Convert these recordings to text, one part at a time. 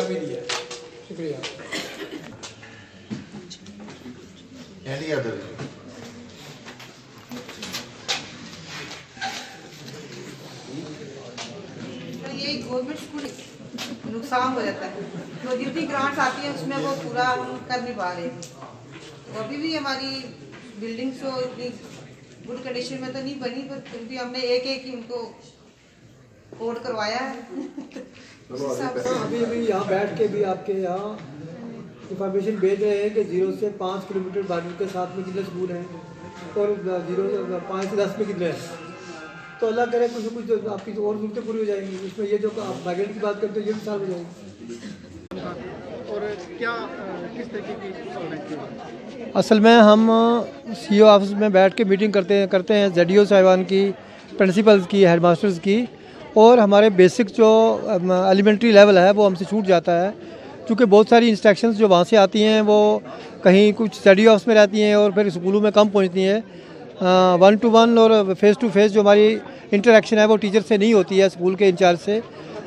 भी दिया। शुक्रिया। Any other? ये गवर्नमेंट स्कूल नुकसान हो जाता है, तो जितनी ग्रांट्स आती है उसमें वो पूरा हम कर नहीं पा रहे। तो अभी भी हमारी बिल्डिंग्स तो इतनी गुड कंडीशन में तो नहीं बनी, पर फिर भी हमने एक ही उनको कोड करवाया है। अभी यहाँ बैठ के भी आपके यहाँ इंफॉर्मेशन भेज रहे हैं कि 0 से 5 किलोमीटर बाजू के साथ में कितने स्कूल हैं और 0 से 5 से 10 में कितने हैं। तो अल्लाह करे कुछ न कुछ आपकी तो और जरूरतें पूरी हो जाएंगी। इसमें ये जो आप माइग्रेंट की बात करते हो ये भी साल हो जाएगी। और क्या किस तरीके की असल में हम सीईओ ऑफिस में बैठ के मीटिंग करते हैं जेडीओ साहिबान की, प्रिंसिपल्स की, हेडमास्टर्स की, और हमारे बेसिक जो एलिमेंट्री लेवल है वो हमसे छूट जाता है, क्योंकि बहुत सारी इंस्ट्रक्शंस जो वहाँ से आती हैं वो कहीं कुछ स्टडी ऑफ्स में रहती हैं और फिर स्कूलों में कम पहुँचती हैं। 1-to-1 और फेस टू फेस जो हमारी इंटरेक्शन है वो टीचर से नहीं होती है, स्कूल के इंचार्ज से।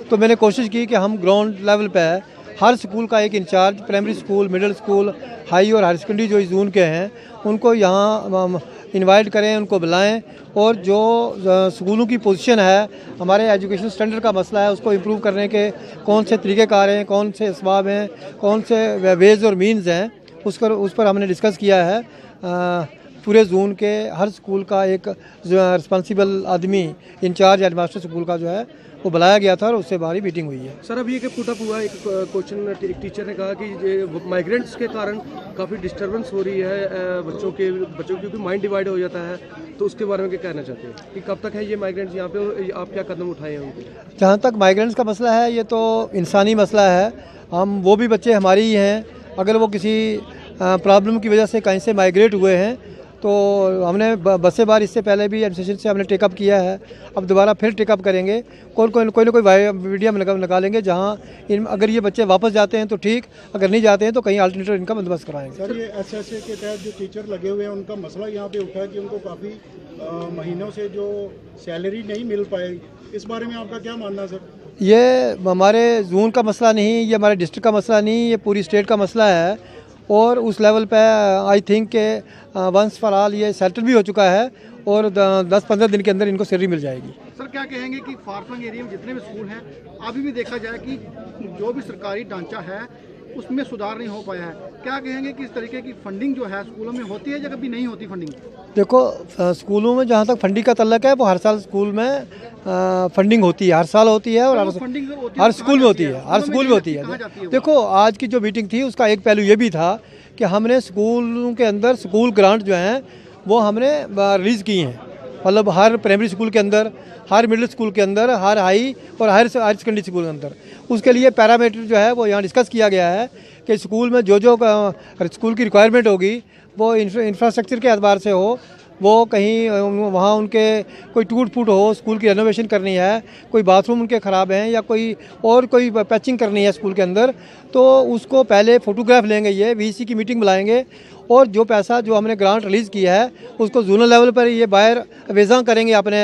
तो मैंने कोशिश की कि हम ग्राउंड लेवल पे है, हर स्कूल का एक in-charge, primary school, middle school, high और हायर सेकेंडरी जो इस जोन के हैं उनको यहाँ इनवाइट करें, उनको बुलाएं, और जो स्कूलों की पोजीशन है, हमारे एजुकेशन स्टैंडर्ड का मसला है, उसको इम्प्रूव करने के कौन से तरीक़ेकार हैं, कौन से असबाब हैं, कौन से वेज और मीन्स हैं, उस पर हमने डिस्कस किया है। पूरे जोन के हर स्कूल का एक रिस्पॉन्सिबल आदमी, इंचार्ज हेडमास्टर स्कूल का जो है वो बुलाया गया था और उससे बाहरी मीटिंग हुई है। सर, अभी एक पुटअप हुआ एक क्वेश्चन, एक टीचर ने कहा कि माइग्रेंट्स के कारण काफ़ी डिस्टर्बेंस हो रही है बच्चों क्योंकि माइंड डिवाइड हो जाता है, तो उसके बारे में क्या कहना चाहते हैं कि कब तक है ये माइग्रेंट्स यहाँ पे और आप क्या कदम उठाए हैं उनके? जहाँ तक माइग्रेंट्स का मसला है, ये तो इंसानी मसला है। हम वो भी बच्चे हमारे ही हैं, अगर वो किसी प्रॉब्लम की वजह से कहीं से माइग्रेट हुए हैं तो हमने बसे बार इससे पहले भी एडमिनिस्ट्रेशन से हमने टेकअप किया है, अब दोबारा फिर टेकअप करेंगे। कोई ना कोई मीडियम निकालेंगे जहाँ अगर ये बच्चे वापस जाते हैं तो ठीक, अगर नहीं जाते हैं तो कहीं अल्टरनेटिव इनका बंदोबस्त कराएंगे। सर, ये एसएसए के तहत जो टीचर लगे हुए हैं उनका मसला यहाँ पे उठा है कि उनको काफ़ी महीनों से जो सैलरी नहीं मिल पाएगी, इस बारे में आपका क्या मानना है सर? ये हमारे जोन का मसला नहीं, ये हमारे डिस्ट्रिक्ट का मसला नहीं, ये पूरी स्टेट का मसला है, और उस लेवल पे आई थिंक के वंस फॉर ऑल ये सेटल भी हो चुका है और 10-15 दिन के अंदर इनको सैलरी मिल जाएगी। सर, क्या कहेंगे कि फारफंग एरिया में जितने भी स्कूल हैं अभी भी देखा जाए कि जो भी सरकारी ढांचा है उसमें सुधार नहीं हो पाया है, क्या कहेंगे कि इस तरीके की फंडिंग जो है स्कूलों में होती है या कभी नहीं होती फंडिंग? देखो, स्कूलों में जहाँ तक फंडिंग का तल्लक है वो हर साल स्कूल में फंडिंग होती है, हर साल होती है, और हर स्कूल में होती है, हर स्कूल में होती है। देखो, आज की जो मीटिंग थी उसका एक पहलू ये भी था कि हमने स्कूलों के अंदर स्कूल ग्रांट जो हैं वो हमने रिलीज़ की हैं, मतलब हर प्राइमरी स्कूल के अंदर, हर मिडिल स्कूल के अंदर, हर हाई और हायर सेकेंडरी स्कूल के अंदर। उसके लिए पैरामीटर जो है वो यहाँ डिस्कस किया गया है कि स्कूल में जो स्कूल की रिक्वायरमेंट होगी वो इंफ्रास्ट्रक्चर के एतबार से हो, वो कहीं वहाँ उनके कोई टूट फूट हो, स्कूल की रेनोवेशन करनी है, कोई बाथरूम उनके ख़राब हैं या कोई पैचिंग करनी है स्कूल के अंदर, तो उसको पहले फ़ोटोग्राफ लेंगे, ये वीसी की मीटिंग बुलाएंगे, और जो पैसा जो हमने ग्रांट रिलीज़ किया है उसको जोनल लेवल पर ये बाहर वेज़ा करेंगे अपने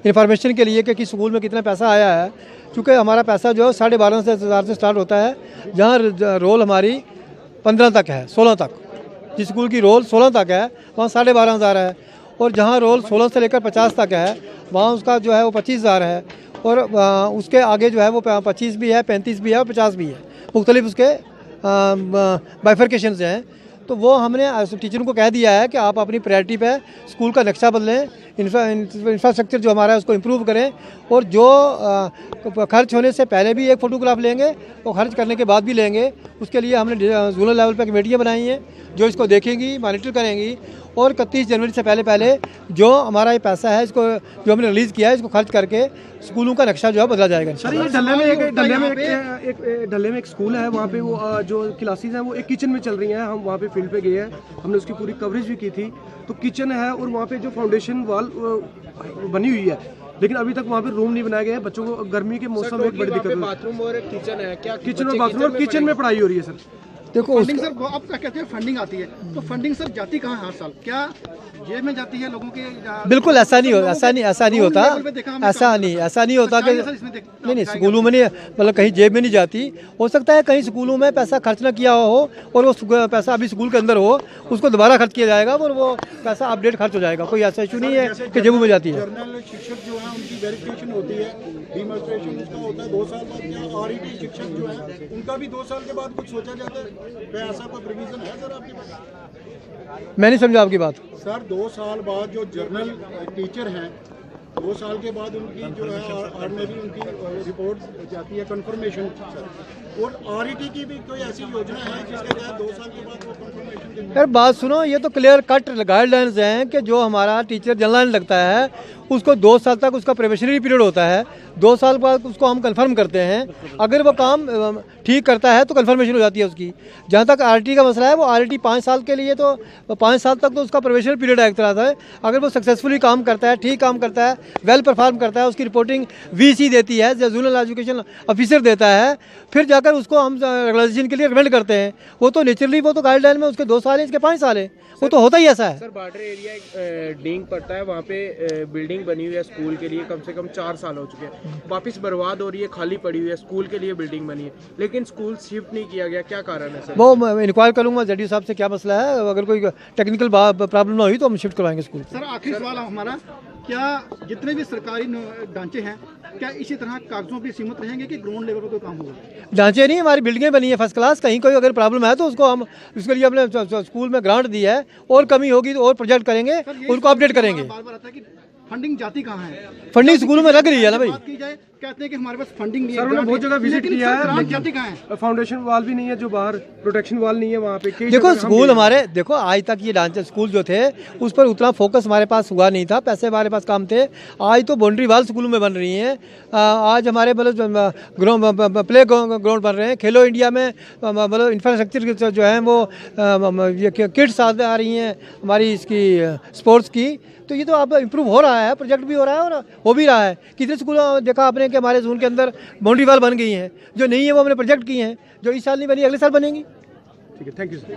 इंफॉर्मेशन के लिए कि किस स्कूल में कितना पैसा आया है। क्योंकि हमारा पैसा जो है 12,500 से स्टार्ट होता है, जहाँ रोल हमारी 15 तक है, 16 तक, जिस स्कूल की रोल 16 तक है वहाँ 12,500 है, और जहाँ रोल 16 से लेकर 50 तक है वहाँ उसका जो है वो 25,000 है, और उसके आगे जो है वो 25 भी है, 35 भी है और 50 भी है, मुख्तलिफ उसके बाइफर्केशन हैं। तो वो हमने टीचरों को कह दिया है कि आप अपनी प्रायोरिटी पे स्कूल का नक्शा बदलें, इंफ्रास्ट्रक्चर जो हमारा है उसको इम्प्रूव करें, और जो खर्च होने से पहले भी एक फ़ोटोग्राफ लेंगे और खर्च करने के बाद भी लेंगे। उसके लिए हमने जोनल लेवल पर कमेटियाँ बनाई हैं जो इसको देखेंगी, मॉनिटर करेंगी, और 31 जनवरी से पहले जो हमारा ये पैसा है इसको जो हमने रिलीज़ किया है इसको खर्च करके स्कूलों का नक्शा जो है बदला जाएगा। सर, ये डल्ले में एक स्कूल है, वहाँ पे वो जो क्लासेस हैं वो एक किचन में चल रही हैं। हम वहाँ पे फील्ड पे गए हैं, हमने उसकी पूरी कवरेज भी की थी। तो किचन है और वहाँ पे जो फाउंडेशन वॉल बनी हुई है, लेकिन अभी तक वहाँ पे रूम नहीं बनाए गए हैं। बच्चों को गर्मी के मौसम में एक बड़ी दिक्कत है। बाथरूम और किचन है, क्या किचन और बाथरूम और किचन में पढ़ाई हो रही है सर? देखो फंडिंग सर वो आप क्या कहते हैं फंडिंग आती है, तो फंडिंग सर जाती कहाँ है हर साल? क्या जेब में जाती है लोगों के? बिल्कुल ऐसा नहीं होता, ऐसा नहीं होता, ऐसा नहीं होता कि नहीं स्कूलों में नहीं, मतलब कहीं जेब में नहीं जाती। हो सकता है कहीं स्कूलों में पैसा खर्च ना किया हो और वो पैसा अभी स्कूल के अंदर हो, उसको दोबारा खर्च किया जाएगा और वो पैसा अपडेट खर्च हो जाएगा। कोई ऐसा इशू नहीं है कि जेबों में जाती है। जर्नल शिक्षक जो है उनकी वेरिफिकेशन होती है, डिमॉन्स्ट्रेशन उसका होता है 2 साल बाद। क्या आरईटी शिक्षक जो है उनका भी 2 साल के बाद कुछ सोचा जाता है? क्या ऐसा कोई प्रोविजन है सर आपके पास? मैं नहीं समझा आपकी बात। सर 2 साल बाद जो जर्नल टीचर हैं 2 साल के बाद उनकी जो है ऑर्डिनरी उनकी रिपोर्ट जाती है कंफर्मेशन सर, और आरईटी की भी कोई ऐसी योजना है जिसके तहत 2 साल के बाद वो कंफर्मेशन देंगे? यार बात सुनो, ये तो क्लियर कट गाइडलाइंस हैं कि जो हमारा टीचर जनरल लगता है उसको 2 साल तक उसका प्रोबेशनरी पीरियड होता है। 2 साल बाद उसको हम कंफर्म करते हैं। अगर वो काम ठीक करता है तो कंफर्मेशन हो जाती है उसकी। जहाँ तक आरटी का मसला है, वो आरटी 5 साल के लिए, तो 5 साल तक तो उसका प्रोबेशनरी पीरियड है एक तरह से। अगर वो सक्सेसफुली काम करता है, ठीक काम करता है, वेल परफॉर्म करता है, उसकी रिपोर्टिंग वीसी देती है, जोनल एजुकेशन ऑफिसर देता है, फिर जाकर उसको हम रेगुलाइजेशन के लिए रिकमेंड करते हैं। वो तो नेचुरली वो तो गाइडलाइन में उसके 2 साल है, इसके 5 साल है, वो तो होता ही ऐसा है। सर बॉर्डर एरिया डींग पड़ता है, वहाँ पे बिल्डिंग बनी हुई है स्कूल के लिए, कम से कम 4 साल हो चुके हैं, वापस बर्बाद हो रही है, खाली पड़ी हुई है। स्कूल के लिए बिल्डिंग बनी है लेकिन स्कूल शिफ्ट नहीं किया गया, क्या कारण है सर? वो मैं इंक्वायर करूंगा जेडी साहब से क्या मसला है। अगर कोई टेक्निकल प्रॉब्लम ना हुई तो हम शिफ्ट करवाएंगे स्कूल। सर आखिरी सवाल हमारा, क्या जितने भी सरकारी ढांचे हैं क्या इसी तरह कागजों पे सीमित रहेंगे कि ग्राउंड लेवल पर कोई काम होगा? ढांचे नहीं, हमारी बिल्डिंगें बनी है फर्स्ट क्लास। कहीं कोई अगर प्रॉब्लम है तो उसको हम उसके लिए अपने स्कूल में ग्रांट दी है, और कमी होगी तो और प्रोजेक्ट करेंगे, उनको अपडेट करेंगे। बार बार आता है कि फंडिंग जाती कहाँ है? फंडिंग स्कूलों में लग रही है ना भाई। बात की जाए कहते हैं कि हमारे पास फंडिंग नहीं है। सर उन्होंने बहुत जगह विजिट किया है, ग्रांट जाती कहाँ है? फाउंडेशन वाल भी नहीं है, जो बाहर प्रोटेक्शन वाल नहीं है वहाँ पे। देखो स्कूल हमारे, देखो आज तक ये ढांचे स्कूल जो थे उस पर उतना फोकस हमारे पास हुआ नहीं था, पैसे हमारे पास कम थे। आज तो बाउंड्री वाल स्कूलों में बन रही हैं। आज हमारे मतलब प्ले ग्राउंड बन रहे हैं। खेलो इंडिया में मतलब इंफ्रास्ट्रक्चर जो है वो ये किट्स आ रही हैं हमारी इसकी स्पोर्ट्स की। तो ये तो अब इम्प्रूव हो रहा है, प्रोजेक्ट भी हो रहा है और हो भी रहा है। कितने स्कूल देखा आपने कि हमारे जोन के अंदर बाउंड्री वाल बन गई हैं, जो नहीं है वो हमने प्रोजेक्ट किए हैं, जो इस साल नहीं बनी अगले साल बनेंगी। ठीक है, थैंक यू सर।